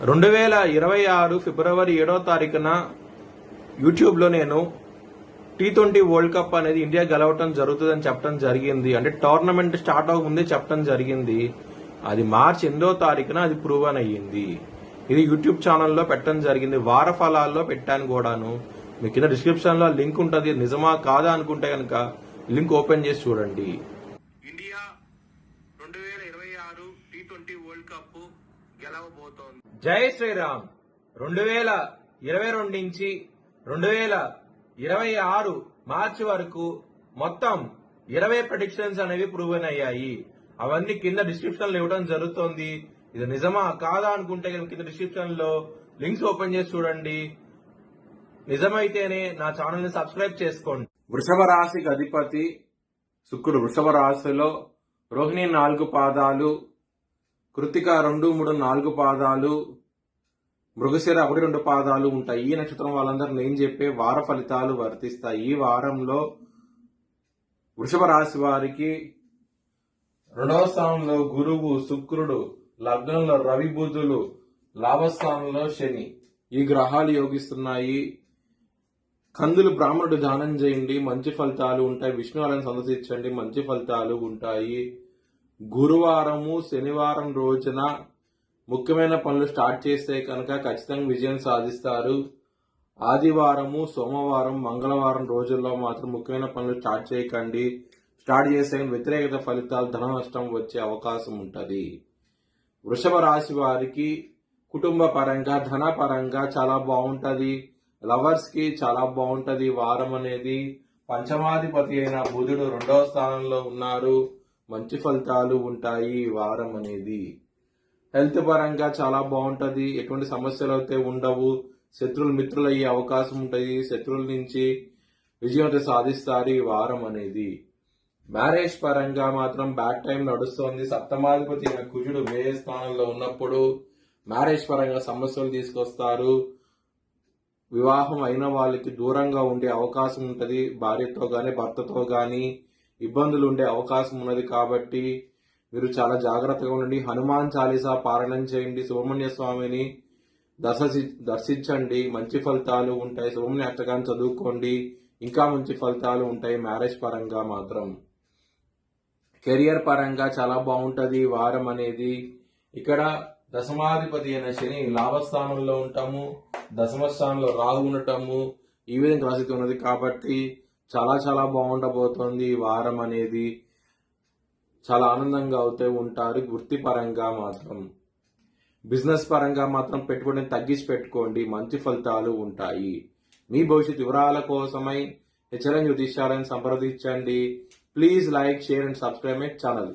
2026 ఫిబ్రవరి 7వ తారీఖున యూట్యూబ్లో నేను T20 వరల్డ్ కప్ అనేది ఇండియా గెలవటం జరుగుతుందని చెప్పడం జరిగింది. అంటే టోర్నమెంట్ స్టార్ట్ అవ్వకముందే చెప్పడం జరిగింది. అది మార్చి 8వ తారీఖున అది ప్రూవన్ అయ్యింది. ఇది యూట్యూబ్ ఛానల్లో పెట్టడం జరిగింది. వార ఫలాల్లో పెట్టాను కూడాను. మీ కింద డిస్క్రిప్షన్ లో లింక్ ఉంటుంది. నిజమా కాదా అనుకుంటే కనుక లింక్ ఓపెన్ చేసి చూడండి. ఇండియా 2026 T20 వరల్డ్ కప్ గెలవబోతోంది. జై శ్రీరామ్. 2022 నుంచి 2026 మార్చి వరకు మొత్తం 20 ప్రెడిక్షన్స్ అనేవి ప్రూవెన్ అయ్యాయి. అవన్నీ కింద డిస్క్రిప్షన్ లో ఇవ్వడం జరుగుతోంది. ఇది నిజమా కాదా అనుకుంటే కింద డిస్క్రిప్షన్ లో లింక్స్ ఓపెన్ చేసి చూడండి. నిజమైతేనే నా ఛానల్ ని సబ్స్క్రైబ్ చేసుకోండి. వృషభ రాశికి అధిపతి శుక్రుడు. వృషభ రాశిలో రోహిణి 4 పాదాలు, కృతిక 2, 3, 4 పాదాలు, మృగశిర 1, 2 పాదాలు ఉంటాయి. ఈ నక్షత్రం వాళ్ళందరూ నేను చెప్పే వార ఫలితాలు వర్తిస్తాయి. ఈ వారంలో వృషభ రాశి వారికి 2వ స్థానంలో గురువు, శుక్రుడు, లగ్నంలో రవి, బుధులు, లాభస్థానంలో శని, ఈ గ్రహాలు యోగిస్తున్నాయి. కందులు బ్రాహ్మణుడు దానం చేయండి, మంచి ఫలితాలు ఉంటాయి. విష్ణు ఆలయం సందర్శించండి, మంచి ఫలితాలు ఉంటాయి. గురువారము, శనివారం రోజున ముఖ్యమైన పనులు స్టార్ట్ చేస్తే కనుక ఖచ్చితంగా విజయం సాధిస్తారు. ఆదివారము, సోమవారం, మంగళవారం రోజుల్లో మాత్రం ముఖ్యమైన పనులు స్టార్ట్ చేయకండి. స్టార్ట్ చేస్తే వ్యతిరేకత ఫలితాలు, ధన నష్టం వచ్చే అవకాశం ఉంటుంది. వృషభ రాశి వారికి కుటుంబ పరంగా, ధన పరంగా చాలా బాగుంటది. లవర్స్ కి చాలా బాగుంటది. వారం అనేది పంచమాధిపతి అయిన బుధుడు 2వ స్థానంలో ఉన్నారు. మంచి ఫలితాలు ఉంటాయి. వారం అనేది హెల్త్ పరంగా చాలా బాగుంటది. ఎటువంటి సమస్యలు అయితే ఉండవు. శత్రువులు మిత్రులు అయ్యే అవకాశం ఉంటుంది. శత్రువుల నుంచి విజయం సాధిస్తారు ఈ వారం అనేది. మ్యారేజ్ పరంగా మాత్రం బ్యాడ్ టైం నడుస్తోంది. సప్తమాధిపతి అయిన కుజుడు వ్యయ స్థానంలో ఉన్నప్పుడు మ్యారేజ్ పరంగా సమస్యలు తీసుకొస్తారు. వివాహం అయిన వాళ్ళకి దూరంగా ఉండే అవకాశం ఉంటుంది. భార్యతో గాని భర్తతో గాని ఇబ్బందులు ఉండే అవకాశం ఉన్నది. కాబట్టి మీరు చాలా జాగ్రత్తగా ఉండండి. హనుమాన్ చాలీసా పారాయణం చేయండి. సుబ్రహ్మణ్య స్వామిని దర్శించండి, మంచి ఫలితాలు ఉంటాయి. సుబ్రహ్మణ్య అష్టకాన్ని చదువుకోండి, ఇంకా మంచి ఫలితాలు ఉంటాయి. మ్యారేజ్ పరంగా మాత్రం కెరియర్ పరంగా చాలా బాగుంటది వారం అనేది. ఇక్కడ దశమాధిపతి అయిన శని లాభస్థానంలో ఉంటాము, దశమ స్థానంలో రాహు ఉండటము, ఈ విధంగా రాశి ఉన్నది. కాబట్టి చాలా చాలా బాగుండబోతోంది ఈ వారం అనేది. చాలా ఆనందంగా అవుతూ ఉంటారు. వృత్తిపరంగా మాత్రం, బిజినెస్ పరంగా మాత్రం పెట్టుబడిని తగ్గించి పెట్టుకోండి, మంచి ఫలితాలు ఉంటాయి. మీ భవిష్యత్ వివరాల కోసమై హెచ్ఎల్ఎన్ జ్యోతిష్యాలను సంప్రదించండి. Please like, share and subscribe my channel.